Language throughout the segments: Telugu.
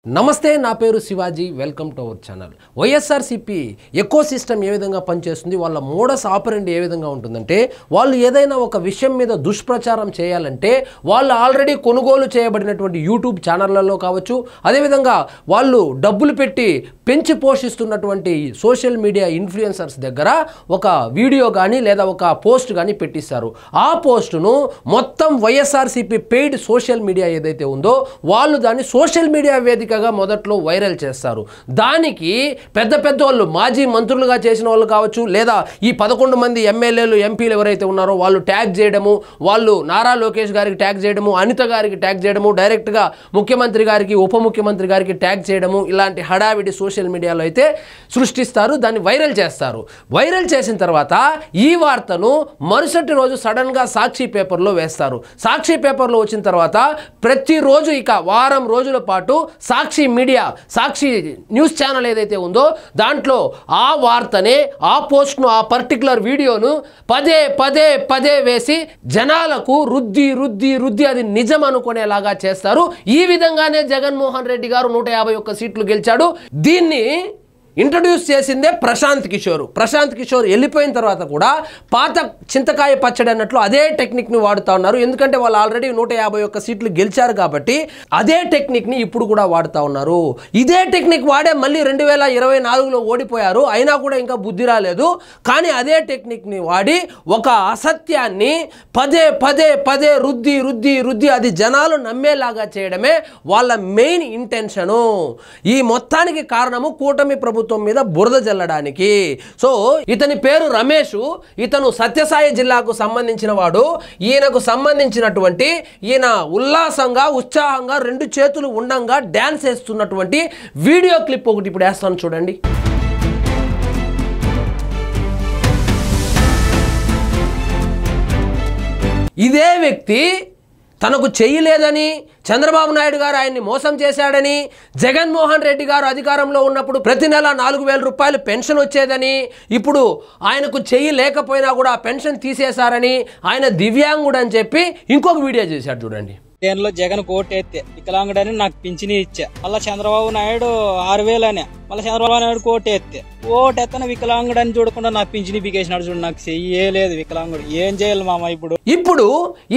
నమస్తే నా పేరు Shivaji welcome to our channel YSRCP ecosystem ఏ విధంగా పనిచేస్తుంది వాళ్ళ మోడస్ ఆపరెంట్ ఏ విధంగా ఉంటుందంటే వాళ్ళు ఏదైనా ఒక విషయం మీద దుష్ప్రచారం చేయాలంటే వాళ్ళు ఆల్రెడీ కొనుగోలు చేయబడినటువంటి యూట్యూబ్ ఛానళ్లలో కావచ్చు అదేవిధంగా వాళ్ళు డబ్బులు పెట్టి పెంచి పోషిస్తున్నటువంటి సోషల్ మీడియా ఇన్ఫ్లుయెన్సర్స్ దగ్గర ఒక వీడియో కానీ లేదా ఒక పోస్ట్ కానీ పెట్టిస్తారు ఆ పోస్టును మొత్తం వైఎస్ఆర్సీపీ పెయిడ్ సోషల్ మీడియా ఏదైతే ఉందో వాళ్ళు దాన్ని సోషల్ మీడియా వేదికగా మొదట్లో వైరల్ చేస్తారు దానికి పెద్ద పెద్ద వాళ్ళు మాజీ మంత్రులుగా చేసిన వాళ్ళు కావచ్చు లేదా ఈ 11 మంది ఎమ్మెల్యేలు ఎంపీలు ఎవరైతే ఉన్నారో వాళ్ళు ట్యాగ్ చేయడము వాళ్ళు నారా లోకేష్ గారికి ట్యాగ్ చేయడము అనిత గారికి ట్యాగ్ చేయడము డైరెక్ట్గా ముఖ్యమంత్రి గారికి ఉప ముఖ్యమంత్రి గారికి ట్యాగ్ చేయడము ఇలాంటి హడావిడి సోషల్ మీడియాలో అయితే సృష్టిస్తారు దాన్ని వైరల్ చేస్తారు వైరల్ చేసిన తర్వాత ఈ వార్తను మరుసటి రోజు సడన్గా సాక్షి పేపర్లో వేస్తారు సాక్షి పేపర్లో వచ్చిన తర్వాత ప్రతిరోజు ఇక వారం రోజుల పాటు సాక్షి మీడియా సాక్షి న్యూస్ ఛానల్ ఏదైతే ఉందో దాంట్లో ఆ వార్తనే ఆ పోస్ట్ను ఆ పర్టికులర్ వీడియోను పదే పదే పదే వేసి జనాలకు రుద్ది అది నిజం అనుకునేలాగా చేస్తారు ఈ విధంగానే జగన్మోహన్ రెడ్డి గారు 151 సీట్లు గెలిచాడు దీన్ని ఇంట్రడ్యూస్ చేసిందే ప్రశాంత్ కిషోర్ వెళ్ళిపోయిన తర్వాత కూడా పాత చింతకాయ పచ్చడి అన్నట్లు అదే టెక్నిక్ని వాడుతూ ఉన్నారు ఎందుకంటే వాళ్ళు ఆల్రెడీ 151 సీట్లు గెలిచారు కాబట్టి అదే టెక్నిక్ని ఇప్పుడు కూడా వాడుతూ ఉన్నారు ఇదే టెక్నిక్ వాడే మళ్ళీ 2024లో ఓడిపోయారు అయినా కూడా ఇంకా బుద్ధి రాలేదు కానీ అదే టెక్నిక్ని వాడి ఒక అసత్యాన్ని పదే పదే పదే రుద్ది అది జనాలు నమ్మేలాగా చేయడమే వాళ్ళ మెయిన్ ఇంటెన్షను ఈ మొత్తానికి కారణము కూటమి ప్రభుత్వం మీద బురద జల్లడానికి సో ఇతని పేరు రమేష్ ఇతను సత్యసాయి జిల్లాకు సంబంధించిన వాడు ఈయనకు సంబంధించినటువంటి ఈయన ఉల్లాసంగా ఉత్సాహంగా 2 చేతులు ఉండంగా డాన్స్ వేస్తున్నటువంటి వీడియో క్లిప్ ఒకటి ఇప్పుడు వేస్తాను చూడండి ఇదే వ్యక్తి తనకు చేయలేదని చంద్రబాబు నాయుడు గారు ఆయన్ని మోసం చేశాడని జగన్మోహన్ రెడ్డి గారు అధికారంలో ఉన్నప్పుడు ప్రతి నెల 4,000 రూపాయలు పెన్షన్ వచ్చేదని ఇప్పుడు ఆయనకు చెయ్యి లేకపోయినా కూడా ఆ పెన్షన్ తీసేశారని ఆయన దివ్యాంగుడు అని చెప్పి ఇంకొక వీడియో చేశాడు చూడండి దేనిలో జగన్ కోటెత్తే వికలాంగుడని నాకు పింఛని ఇచ్చా మళ్ళీ చంద్రబాబు నాయుడు 6,000 అనే మళ్ళీ చంద్రబాబు నాయుడు కోటెత్తన వికలాంగుడని చూడకుండా నాకు పింఛని బిగేసినాడు చూడు నాకు చెయ్యలేదు వికలాంగుడు ఏం చేయాలి మామ ఇప్పుడు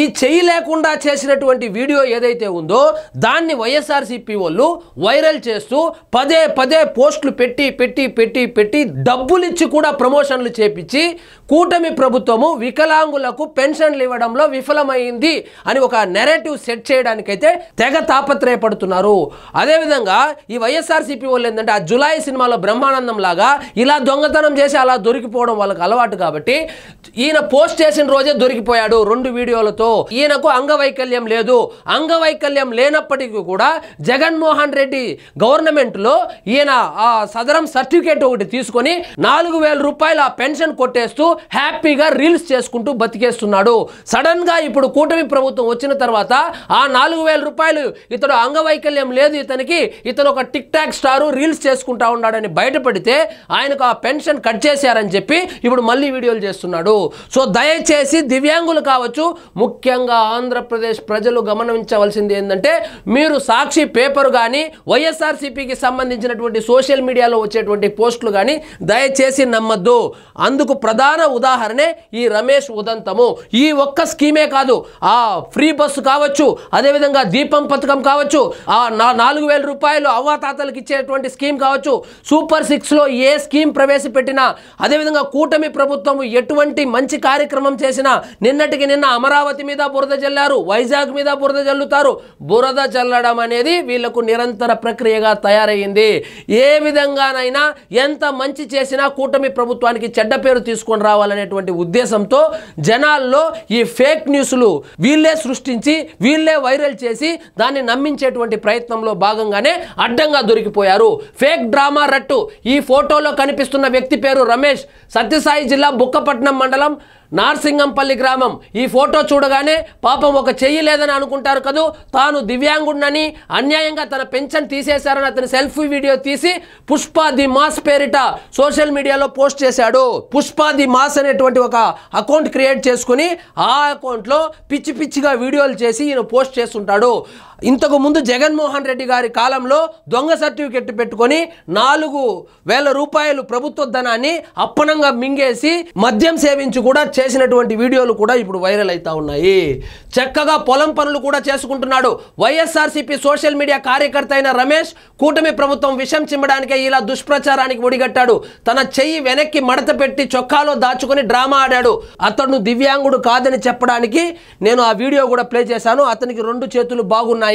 ఈ చెయ్యి లేకుండా చేసినటువంటి వీడియో ఏదైతే ఉందో దాన్ని వైఎస్ఆర్సీపీ వాళ్ళు వైరల్ చేస్తూ పదే పదే పోస్టులు పెట్టి డబ్బులు ఇచ్చి కూడా ప్రమోషన్లు చేపించి కూటమి ప్రభుత్వము వికలాంగులకు పెన్షన్లు ఇవ్వడంలో విఫలమైంది అని ఒక నెరేటివ్ సెట్ చేయడానికైతే తెగ తాపత్రయపడుతున్నారు అదేవిధంగా ఈ వైఎస్ఆర్సీపీ వాళ్ళు ఏంటంటే ఆ జులై సినిమాలో బ్రహ్మానందం లాగా ఇలా దొంగతనం చేసి అలా దొరికిపోవడం వాళ్ళకి అలవాటు కాబట్టి ఈయన పోస్ట్ చేసిన రోజే దొరికిపోయాడు 2 వీడియోలతో ఈయనకు అంగవైకల్యం లేదు అంగవైకల్యం లేనప్పటికీ కూడా జగన్మోహన్ రెడ్డి గవర్నమెంట్లో ఈయన ఆ సదరం సర్టిఫికేట్ ఒకటి తీసుకొని 4,000 రూపాయలు ఆ పెన్షన్ కొట్టేస్తూ హ్యాపీగా రీల్స్ చేసుకుంటూ బతికేస్తున్నాడు సడన్ గా ఇప్పుడు కూటమి ప్రభుత్వం వచ్చిన తర్వాత ఆ 4,000 రూపాయలు ఇతడు అంగవైకల్యం లేదు ఇతను ఒక టిక్ టాక్ స్టారు రీల్స్ చేసుకుంటా ఉన్నాడని బయటపడితే ఆయనకు ఆ పెన్షన్ కట్ చేశారని చెప్పి ఇప్పుడు మళ్ళీ వీడియోలు చేస్తున్నాడు సో దయచేసి దివ్యాంగులు కావచ్చు ముఖ్యంగా ఆంధ్రప్రదేశ్ ప్రజలు గమనించవలసింది ఏంటంటే మీరు సాక్షి పేపర్ కానీ వైఎస్ఆర్సీపీకి సంబంధించినటువంటి సోషల్ మీడియాలో వచ్చేటువంటి పోస్టులు కానీ దయచేసి నమ్మద్దు అందుకు ప్రధాన ఉదాహరణే ఈ రమేష్ ఉదంతము ఈ ఒక్క స్కీమే కాదు ఆ ఫ్రీ బస్సు కావచ్చు అదేవిధంగా దీపం పథకం కావచ్చు ఆ 4,000 రూపాయలు అవ్వాతాతలకు ఇచ్చేటువంటి స్కీమ్ కావచ్చు సూపర్ 6లో ఏ స్కీమ్ ప్రవేశపెట్టినా అదేవిధంగా కూటమి ప్రభుత్వం ఎటువంటి మంచి కార్యక్రమం చేసినా నిన్నటికి నిన్న అమరావతి మీద బురద జల్లారు వైజాగ్ మీద బురద జల్లుతారు బురద జల్లడం అనేది వీళ్లకు నిరంతర ప్రక్రియగా తయారయ్యింది ఏ విధంగానైనా ఎంత మంచి చేసినా కూటమి ప్రభుత్వానికి చెడ్డ పేరు తీసుకొని రావాలనేటువంటి ఉద్దేశంతో జనాల్లో ఈ ఫేక్ న్యూస్లు వీళ్ళే సృష్టించి వీళ్ళే వైరల్ చేసి దాన్ని నమ్మించేటువంటి ప్రయత్నంలో భాగంగానే అడ్డంగా దొరికిపోయారు ఫేక్ డ్రామా రట్టు ఈ ఫోటోలో కనిపిస్తున్న వ్యక్తి పేరు రమేష్ సత్యసాయి జిల్లా బుక్కపట్నం మండలం నార్సింగంపల్లి గ్రామం. ఈ ఫోటో చూడగానే పాపం ఒక చెయ్యి లేదని అనుకుంటారు కదూ. తాను దివ్యాంగుడినని, అన్యాయంగా తన పెన్షన్ తీసేశారని అతని సెల్ఫీ వీడియో తీసి పుష్ప ది మాస్ పేరిట సోషల్ మీడియాలో పోస్ట్ చేశాడు. పుష్ప ది మాస్ అనేటువంటి ఒక అకౌంట్ క్రియేట్ చేసుకుని ఆ అకౌంట్లో పిచ్చి పిచ్చిగా వీడియోలు చేసి ఈయన పోస్ట్ చేస్తుంటాడు. ఇంతకు ముందు జగన్మోహన్ రెడ్డి గారి కాలంలో దొంగ సర్టిఫికెట్ పెట్టుకొని 4,000 రూపాయలు ప్రభుత్వ ధనాన్ని అప్పనంగా మింగేసి మద్యం సేవించి కూడా చేసినటువంటి వీడియోలు కూడా ఇప్పుడు వైరల్ అవుతా ఉన్నాయి. చక్కగా పొలం పనులు కూడా చేసుకుంటున్నాడు. వైఎస్ఆర్సీపీ సోషల్ మీడియా కార్యకర్త అయిన రమేష్ కూటమి ప్రభుత్వం విషం చిమ్మడానికే ఇలా దుష్ప్రచారానికి ఒడిగట్టాడు. తన చెయ్యి వెనక్కి మడత పెట్టి చొక్కాలో దాచుకొని డ్రామా ఆడాడు. అతను దివ్యాంగుడు కాదని చెప్పడానికి నేను ఆ వీడియో కూడా ప్లే చేశాను. అతనికి 2 చేతులు బాగున్నాయి.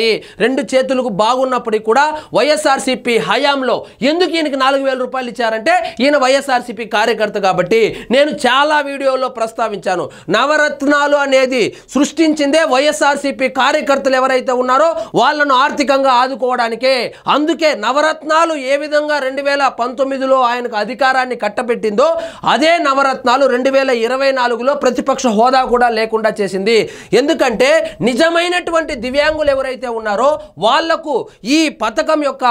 2 చేతులకు బాగున్నప్పటికీ కూడా వైఎస్ఆర్సీపీ హయాంలో ఎందుకు ఈయనకి 4,000 రూపాయలు ఇచ్చారంటే ఈయన వైఎస్ఆర్సీపీ కార్యకర్త కాబట్టి. నేను చాలా వీడియోలో ప్రస్తావించాను. నవరత్నాలు అనేది సృష్టించిందే వైఎస్ఆర్సీపీ కార్యకర్తలు ఎవరైతే ఉన్నారో వాళ్ళను ఆర్థికంగా ఆదుకోవడానికే. అందుకే నవరత్నాలు ఏ విధంగా 2019లో ఆయనకు అధికారాన్ని కట్టబెట్టిందో అదే నవరత్నాలు 2024లో ప్రతిపక్ష హోదా కూడా లేకుండా చేసింది. ఎందుకంటే నిజమైనటువంటి దివ్యాంగులు ఎవరైతే ఉన్నారో వాళ్లకు ఈ పథకం యొక్క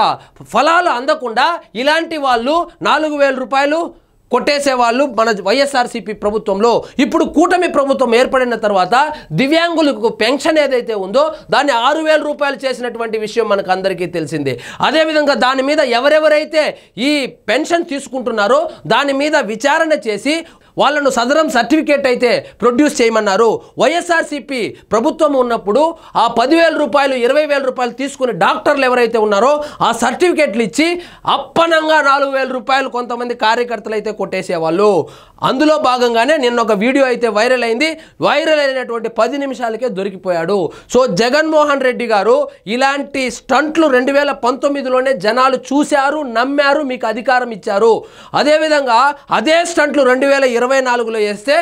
ఫలాలు అందకుండా ఇలాంటి వాళ్ళు 4,000 రూపాయలు కొట్టేసేవాళ్ళు మన వైఎస్ఆర్సీపీ ప్రభుత్వంలో. ఇప్పుడు కూటమి ప్రభుత్వం ఏర్పడిన తర్వాత దివ్యాంగులకు పెన్షన్ ఏదైతే ఉందో దాన్ని 6,000 రూపాయలు చేసినటువంటి విషయం మనకు అందరికీ తెలిసిందే. అదేవిధంగా దాని మీద ఎవరెవరైతే ఈ పెన్షన్ తీసుకుంటున్నారో దాని మీద విచారణ చేసి వాళ్ళను సదరం సర్టిఫికేట్ అయితే ప్రొడ్యూస్ చేయమన్నారు. వైఎస్ఆర్సీపీ ప్రభుత్వం ఉన్నప్పుడు ఆ 10,000 రూపాయలు 20,000 రూపాయలు తీసుకుని డాక్టర్లు ఎవరైతే ఉన్నారో ఆ సర్టిఫికేట్లు ఇచ్చి అప్పనంగా 4,000 రూపాయలు కొంతమంది కార్యకర్తలు అయితే కొట్టేసేవాళ్ళు. అందులో భాగంగానే నిన్న ఒక వీడియో అయితే వైరల్ అయింది. వైరల్ అయినటువంటి 10 నిమిషాలకే దొరికిపోయాడు. సో జగన్మోహన్ రెడ్డి గారు ఇలాంటి స్టంట్లు 2019లోనే జనాలు చూశారు, నమ్మారు, మీకు అధికారం ఇచ్చారు. అదేవిధంగా అదే స్టంట్లు 2024లో వేస్తే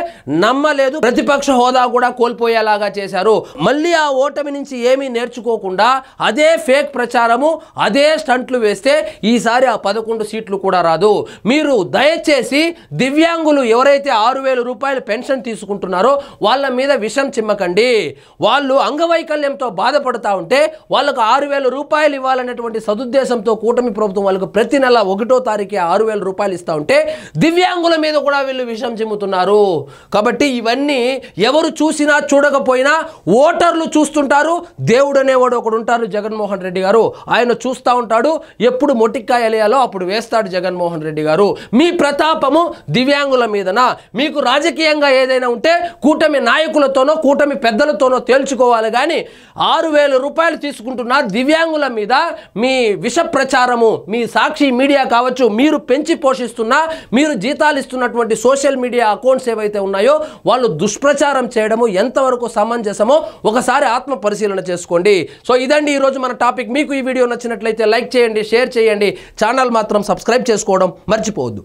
నమ్మలేదు, ప్రతిపక్ష హోదా కూడా కోల్పోయేలాగా చేశారు. మళ్ళీ ఆ ఓటమి నుంచి ఏమీ నేర్చుకోకుండా అదే ఫేక్ ప్రచారము, అదే స్టంట్లు వేస్తే ఈసారి ఆ 11 సీట్లు కూడా రాదు. మీరు దయచేసి దివ్యాంగులు ఎవరైతే 6,000 రూపాయలు పెన్షన్ తీసుకుంటున్నారో వాళ్ళ మీద విషం చిమ్మకండి. వాళ్ళు అంగవైకల్యంతో బాధపడతా ఉంటే వాళ్ళకు 6,000 రూపాయలు ఇవ్వాలనేటువంటి సదుద్దేశంతో కూటమి ప్రభుత్వం వాళ్ళకు ప్రతి నెల 1వ తారీఖు 6,000 రూపాయలు ఇస్తూ ఉంటే దివ్యాంగుల మీద కూడా వీళ్ళు విషం చిమ్ముతున్నారు. కాబట్టి ఇవన్నీ ఎవరు చూసినా చూడకపోయినా ఓటర్లు చూస్తుంటారు. దేవుడు అనేవాడు ఒకడు ఉంటారు, జగన్మోహన్ రెడ్డి గారు. ఆయన చూస్తూ ఉంటాడు. ఎప్పుడు మొటిక్కాయ వేయాలో అప్పుడు వేస్తాడు జగన్మోహన్ రెడ్డి గారు. మీ ప్రతాపము దివ్యాంగుల మీదన. మీకు రాజకీయంగా ఏదైనా ఉంటే కూటమి నాయకులతోనో కూటమి పెద్దలతోనో తేల్చుకోవాలి. కానీ 6,000 రూపాయలు తీసుకుంటున్న దివ్యాంగుల మీద మీ విష ప్రచారము, మీ సాక్షి మీడియా కావచ్చు, మీరు పెంచి పోషిస్తున్న, మీరు జీతాలు ఇస్తున్నటువంటి సోషల్ మీడియా అకౌంట్స్ ఏవైతే ఉన్నాయో వాళ్ళు దుష్ప్రచారం చేయడము ఎంతవరకు సమంజసమో ఒకసారి ఆత్మ పరిశీలన చేసుకోండి. సో ఇదండి ఈరోజు మన టాపిక్. మీకు ఈ వీడియో నచ్చినట్లయితే లైక్ చేయండి, షేర్ చేయండి, ఛానల్ మాత్రం సబ్స్క్రైబ్ చేసుకోవడం మర్చిపోవద్దు.